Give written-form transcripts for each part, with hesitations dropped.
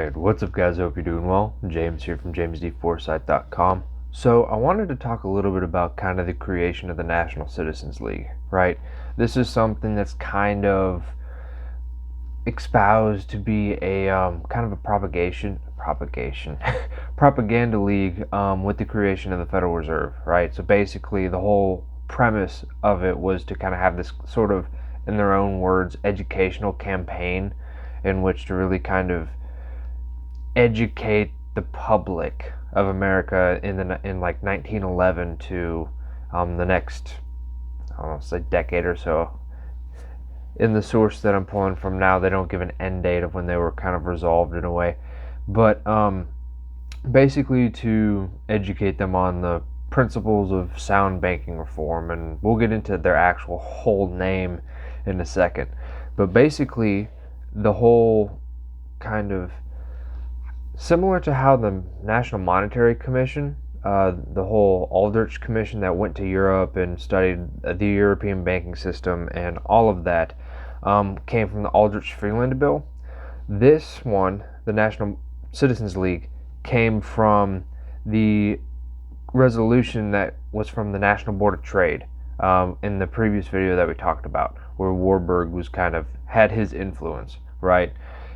Alright, what's up guys? I hope you're doing well. James here from jamesdforsythe.com. So I wanted to talk a little bit about kind of the creation of the National Citizens League, right? This is something that's kind of espoused to be a kind of a propaganda league with the creation of the Federal Reserve, right? So basically the whole premise of it was to kind of have this sort of, in their own words, educational campaign in which to really kind of educate the public of America in like 1911 to the next, I don't know, say decade or so. In the source that I'm pulling from now, they don't give an end date of when they were kind of resolved in a way, but basically to educate them on the principles of sound banking reform, and we'll get into their actual whole name in a second. But basically, the whole kind of similar to how the National Monetary Commission, the whole Aldrich Commission that went to Europe and studied the European banking system and all of that, came from the Aldrich-Freeland Bill. This one, the National Citizens League, came from the resolution that was from the National Board of Trade in the previous video that we talked about, where Warburg was kind of had his influence, right?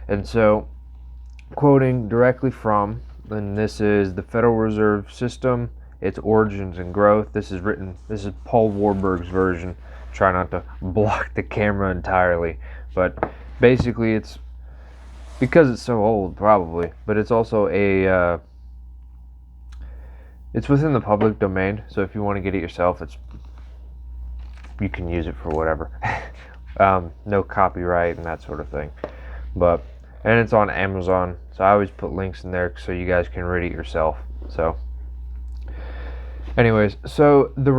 And so, quoting directly from, and this is the Federal Reserve System, its origins and growth. This is Paul Warburg's version. Try not to block the camera entirely, but basically it's because it's so old, probably, but it's also it's within the public domain. So if you want to get it yourself, you can use it for whatever. No copyright and that sort of thing, and it's on Amazon, so I always put links in there so you guys can read it yourself. So anyways, so the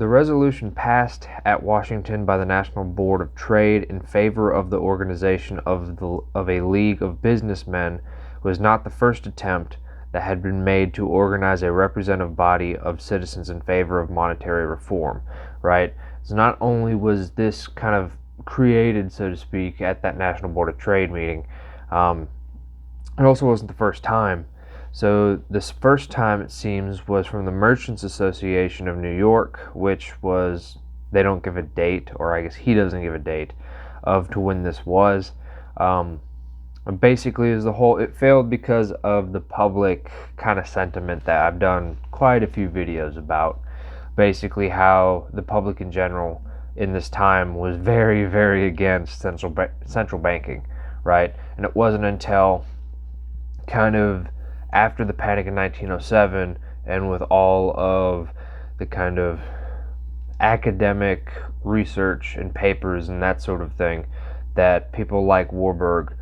resolution passed at Washington by the National Board of Trade in favor of the organization of a league of businessmen was not the first attempt that had been made to organize a representative body of citizens in favor of monetary reform, right? So not only was this kind of created, so to speak, at that National Board of Trade meeting, it also wasn't the first time. So this first time, it seems, was from the Merchants Association of New York, which was, they don't give a date, or I guess he doesn't give a date of to when this was. Basically, as the whole, it failed because of the public kind of sentiment that I've done quite a few videos about. Basically, how the public in general in this time was very, very against central banking, right? And it wasn't until kind of after the panic in 1907, and with all of the kind of academic research and papers and that sort of thing that people like Warburg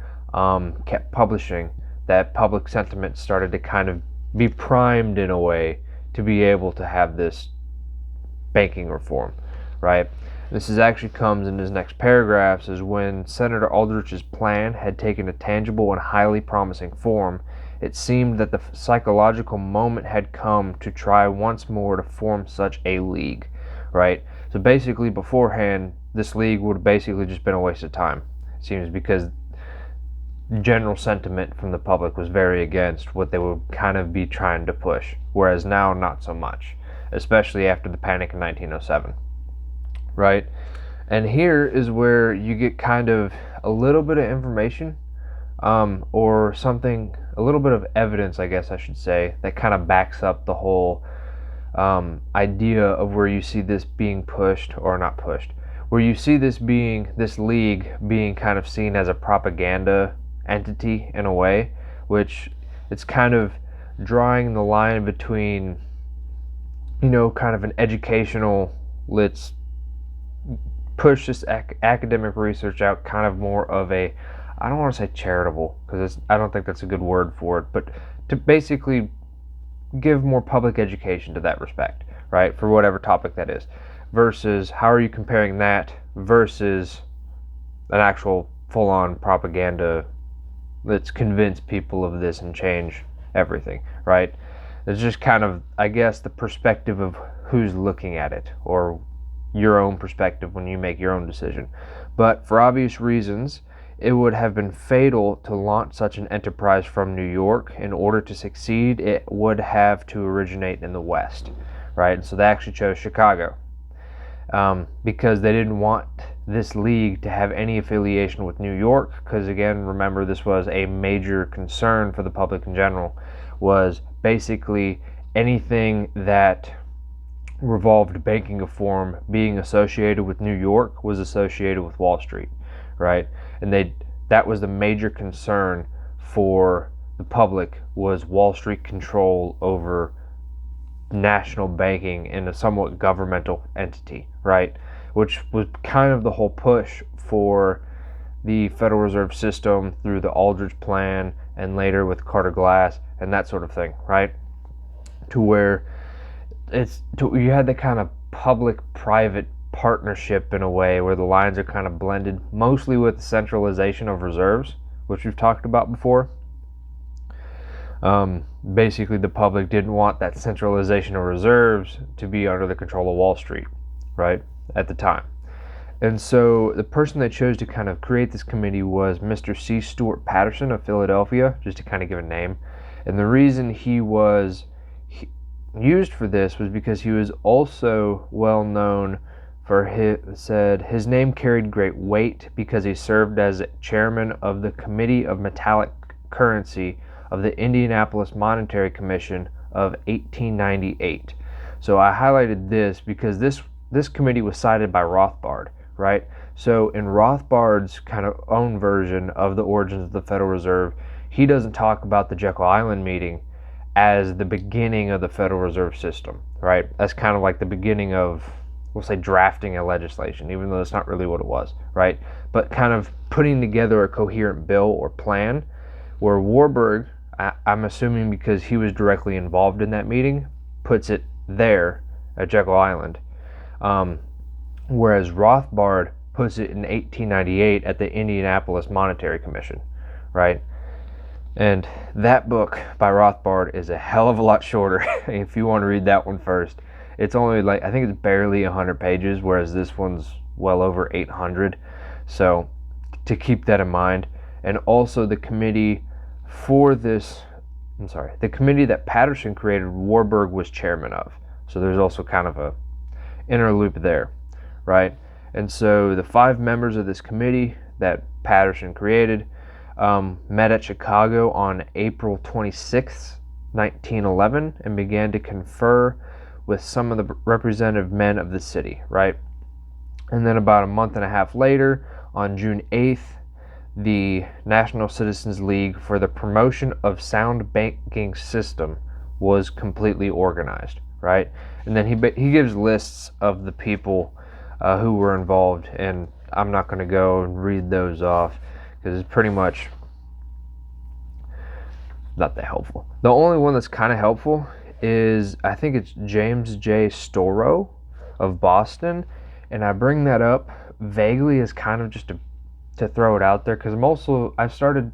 kept publishing, that public sentiment started to kind of be primed in a way to be able to have this banking reform, right? This actually comes in his next paragraphs, is when Senator Aldrich's plan had taken a tangible and highly promising form. It seemed that the psychological moment had come to try once more to form such a league, right? So basically, beforehand, this league would have basically just been a waste of time, it seems, because general sentiment from the public was very against what they would kind of be trying to push, whereas now, not so much, especially after the panic in 1907. Right? And here is where you get kind of a little bit of information, or something, a little bit of evidence, I guess I should say, that kind of backs up the whole idea of where you see this being pushed, or not pushed, where you see this league being kind of seen as a propaganda entity in a way, which it's kind of drawing the line between, kind of an educational, let's push this academic research out, kind of more of a, I don't want to say charitable, because I don't think that's a good word for it, but to basically give more public education to that respect, right, for whatever topic that is, versus how are you comparing that versus an actual full-on propaganda let's convince people of this and change everything, right? It's just kind of, I guess, the perspective of who's looking at it, or your own perspective when you make your own decision. But for obvious reasons, it would have been fatal to launch such an enterprise from New York. In order to succeed, it would have to originate in the West, right? And so they actually chose Chicago because they didn't want this league to have any affiliation with New York, because again, remember, this was a major concern for the public in general, was basically anything that revolved banking reform being associated with New York was associated with Wall Street, right? And that was the major concern for the public, was Wall Street control over national banking in a somewhat governmental entity, right? Which was kind of the whole push for the Federal Reserve System through the Aldrich Plan and later with Carter Glass and that sort of thing, right? To where you had the kind of public-private partnership in a way where the lines are kind of blended, mostly with the centralization of reserves, which we've talked about before. Basically, the public didn't want that centralization of reserves to be under the control of Wall Street, right, at the time. And so the person they chose to kind of create this committee was Mr. C. Stuart Patterson of Philadelphia, just to kind of give a name. And the reason he was used for this was because he was also well known for his name carried great weight because he served as chairman of the Committee of Metallic Currency of the Indianapolis Monetary Commission of 1898. So I highlighted this because this committee was cited by Rothbard, right? So in Rothbard's kind of own version of the origins of the Federal Reserve, he doesn't talk about the Jekyll Island meeting as the beginning of the Federal Reserve System, right? That's kind of like the beginning of, we'll say, drafting a legislation, even though that's not really what it was, right? But kind of putting together a coherent bill or plan, where Warburg, I'm assuming because he was directly involved in that meeting, puts it there at Jekyll Island, whereas Rothbard puts it in 1898 at the Indianapolis Monetary Commission, right? And that book by Rothbard is a hell of a lot shorter. If you want to read that one first, it's only I think it's barely 100 pages, whereas this one's well over 800. So to keep that in mind. And also the committee the committee that Patterson created, Warburg was chairman of. So there's also kind of a inner loop there, right? And so the 5 members of this committee that Patterson created met at Chicago on April 26, 1911, and began to confer with some of the representative men of the city, right? And then about a month and a half later, on June 8th, the National Citizens League for the Promotion of Sound Banking System was completely organized, right? And then he gives lists of the people who were involved, and I'm not going to go and read those off because it's pretty much not that helpful. The only one that's kind of helpful is, I think it's James J. Storrow of Boston, and I bring that up vaguely as kind of just to throw it out there because I've started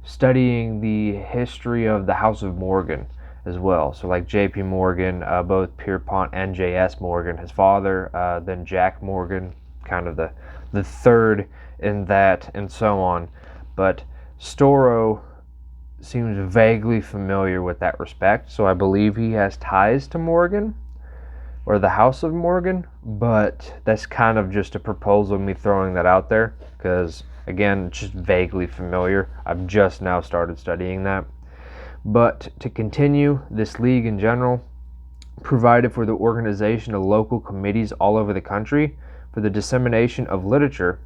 studying the history of the House of Morgan as well. So like J.P. Morgan, both Pierpont and J.S. Morgan, his father, then Jack Morgan, kind of the third in that, and so on. But Storrow seems vaguely familiar with that respect, so I believe he has ties to Morgan or the House of Morgan, but that's kind of just a proposal of me throwing that out there because, again, it's just vaguely familiar. I've just now started studying that. But to continue, this league in general provided for the organization of local committees all over the country for the dissemination of literature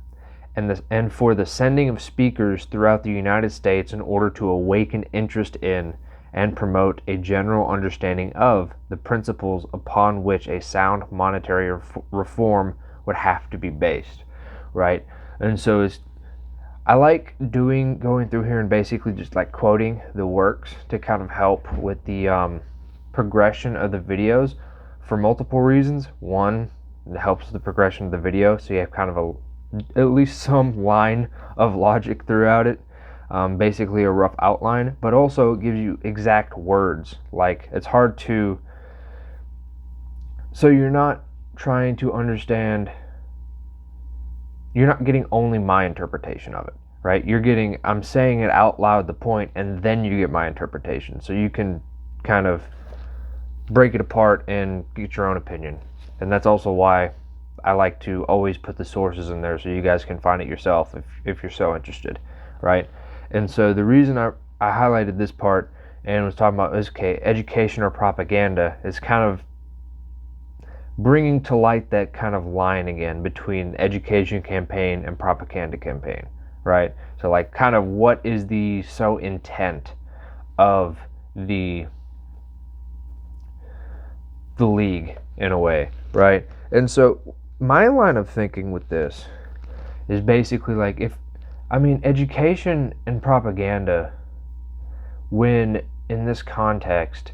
and for the sending of speakers throughout the United States in order to awaken interest in and promote a general understanding of the principles upon which a sound monetary reform would have to be based, right? And so I like going through here and basically just like quoting the works to kind of help with the progression of the videos for multiple reasons. One, it helps the progression of the video, so you have kind of at least some line of logic throughout it, basically a rough outline, but also it gives you exact words. Like, it's hard to, so you're not trying to understand, you're not getting only my interpretation of it, right? I'm saying it out loud, the point, and then you get my interpretation. So you can kind of break it apart and get your own opinion. And that's also why I like to always put the sources in there so you guys can find it yourself if you're so interested, right? And so the reason I highlighted this part and was talking about, okay, education or propaganda, is kind of bringing to light that kind of line again between education campaign and propaganda campaign, right? So like kind of what is the intent of the league in a way, right? And so my line of thinking with this is basically like, education and propaganda, when in this context,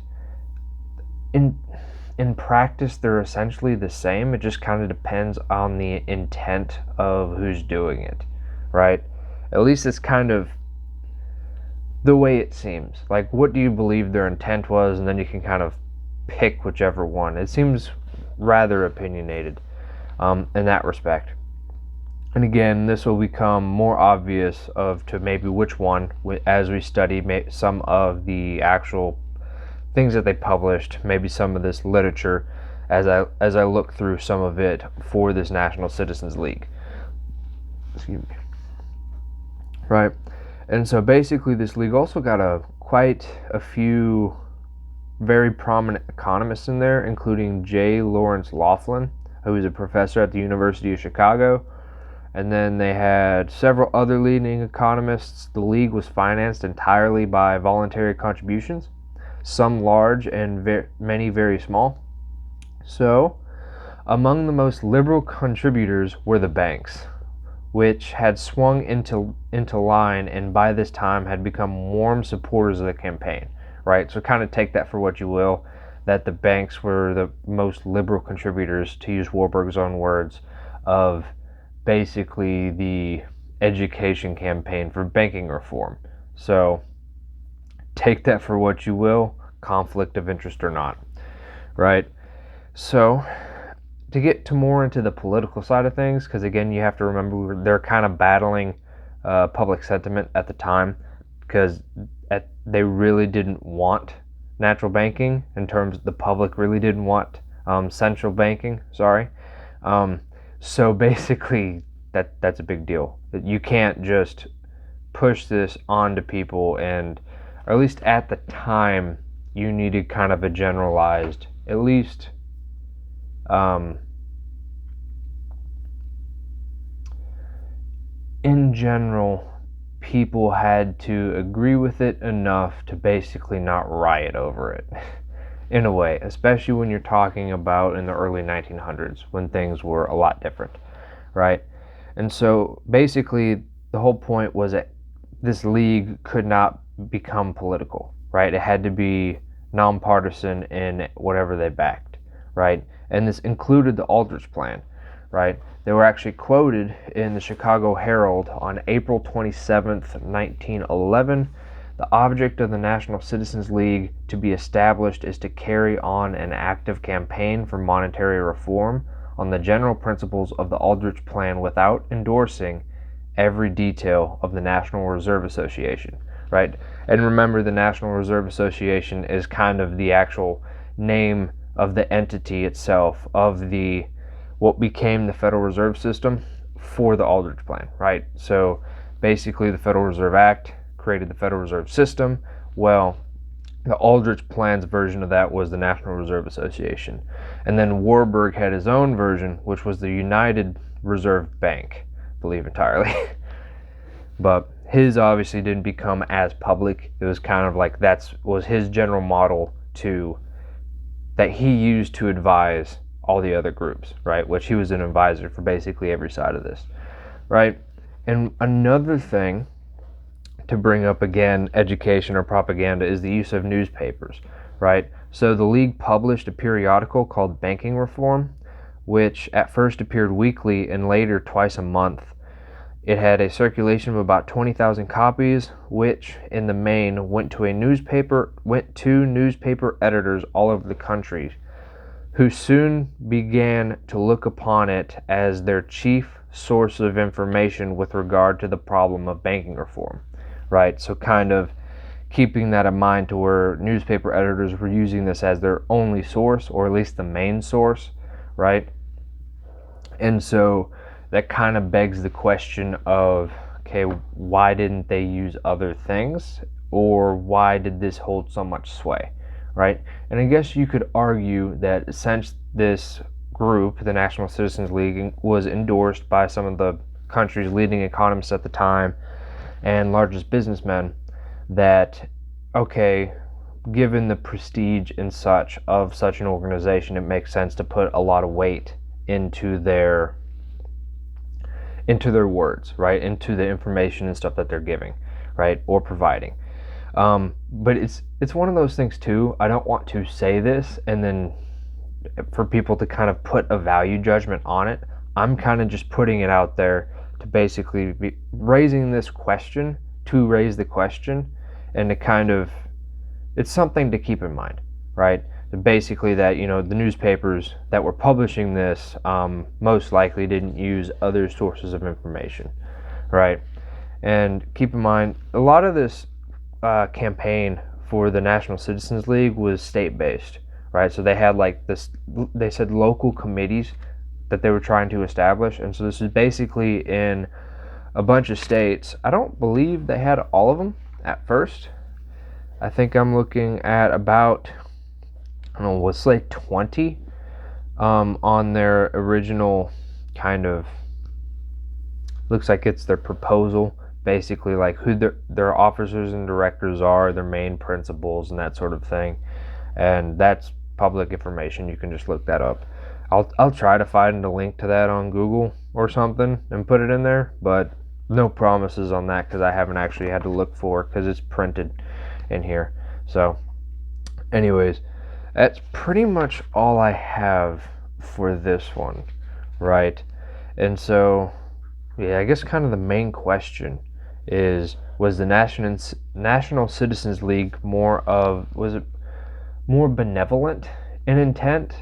in practice, they're essentially the same. It just kind of depends on the intent of who's doing it, right? At least it's kind of the way it seems. Like, what do you believe their intent was? And then you can kind of pick whichever one. It seems rather opinionated in that respect. And again, this will become more obvious to maybe which one as we study some of the actual things that they published, maybe some of this literature as I look through some of it for this National Citizens League. Excuse me. Right. And so basically this league also got quite a few very prominent economists in there, including J. Lawrence Laughlin, who is a professor at the University of Chicago. And then they had several other leading economists. The league was financed entirely by voluntary contributions, some large and many very small. So, among the most liberal contributors were the banks, which had swung into line and by this time had become warm supporters of the campaign, right? So kind of take that for what you will, that the banks were the most liberal contributors, to use Warburg's own words, of basically the education campaign for banking reform. So take that for what you will, conflict of interest or not, right? So to get more into the political side of things, because again, you have to remember they're kind of battling public sentiment at the time, because they really didn't want natural banking, in terms the public really didn't want central banking, so basically that's a big deal. That you can't just push this onto people, and or at least at the time you needed kind of a generalized, at least in general, people had to agree with it enough to basically not riot over it in a way, especially when you're talking about in the early 1900s when things were a lot different, right? And so basically the whole point was that this league could not become political, right? It had to be nonpartisan in whatever they backed, right? And this included the Aldrich Plan, right? They were actually quoted in the Chicago Herald on April 27th, 1911. The object of the National Citizens League to be established is to carry on an active campaign for monetary reform on the general principles of the Aldrich Plan without endorsing every detail of the National Reserve Association, right? And remember, the National Reserve Association is kind of the actual name of the entity itself, of what became the Federal Reserve System for the Aldrich Plan, right? So basically the Federal Reserve Act created the Federal Reserve System. Well, the Aldrich Plan's version of that was the National Reserve Association. And then Warburg had his own version, which was the United Reserve Bank, I believe entirely. But his obviously didn't become as public. It was kind of like was his general model that he used to advise all the other groups, right? Which he was an advisor for basically every side of this, right? And another thing to bring up, again, education or propaganda, is the use of newspapers, right? So the league published a periodical called Banking Reform, which at first appeared weekly and later twice a month. It had a circulation of about 20,000 copies, which in the main went to newspaper editors all over the country, who soon began to look upon it as their chief source of information with regard to the problem of banking reform, right? So kind of keeping that in mind to where newspaper editors were using this as their only source, or at least the main source, right? And so that kind of begs the question of, okay, why didn't they use other things, or why did this hold so much sway, right? And I guess you could argue that since this group, the National Citizens League, was endorsed by some of the country's leading economists at the time and largest businessmen, that, okay, given the prestige and such of such an organization, it makes sense to put a lot of weight into their words, right? Into the information and stuff that they're giving, right? Or providing. But it's one of those things too. I don't want to say this and then for people to kind of put a value judgment on it. I'm kind of just putting it out there to basically be raising this question, to raise the question, and to kind of, it's something to keep in mind, right? Basically that, you know, the newspapers that were publishing this most likely didn't use other sources of information, right? And keep in mind, a lot of this campaign for the National Citizens League was state-based, right? So they had like this, they said local committees that they were trying to establish, and so this is basically in a bunch of states. I don't believe they had all of them at first. I think I'm looking at about, I don't know, let's say 20 on their original kind of, looks like it's their proposal, basically like who their officers and directors are, their main principles and that sort of thing. And that's public information. You can just look that up. I'll try to find a link to that on Google or something and put it in there, but no promises on that because I haven't actually had to look for it because it's printed in here. So anyways, that's pretty much all I have for this one, right? And so yeah, I guess kind of the main question is, was the National Citizens League was it more benevolent in intent,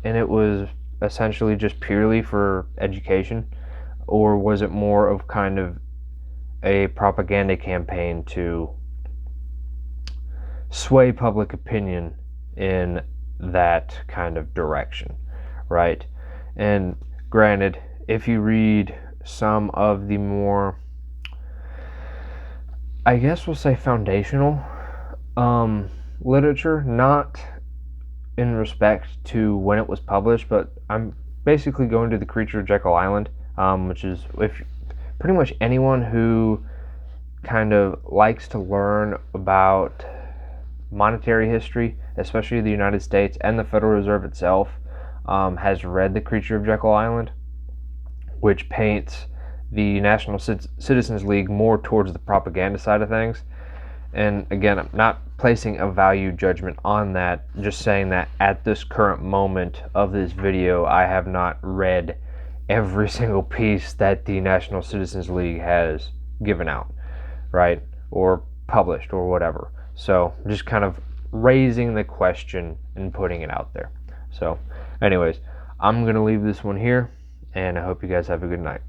and it was essentially just purely for education, or was it more of kind of a propaganda campaign to sway public opinion in that kind of direction, right? And granted, if you read some of the more, I guess we'll say foundational literature, not in respect to when it was published, but I'm basically going to the Creature of Jekyll Island, which is, if pretty much anyone who kind of likes to learn about monetary history, especially the United States and the Federal Reserve itself, has read the Creature of Jekyll Island, which paints the National Citizens League more towards the propaganda side of things. And again, I'm not placing a value judgment on that, just saying that at this current moment of this video, I have not read every single piece that the National Citizens League has given out, right? Or published or whatever. So just kind of raising the question and putting it out there. So anyways, I'm going to leave this one here, and I hope you guys have a good night.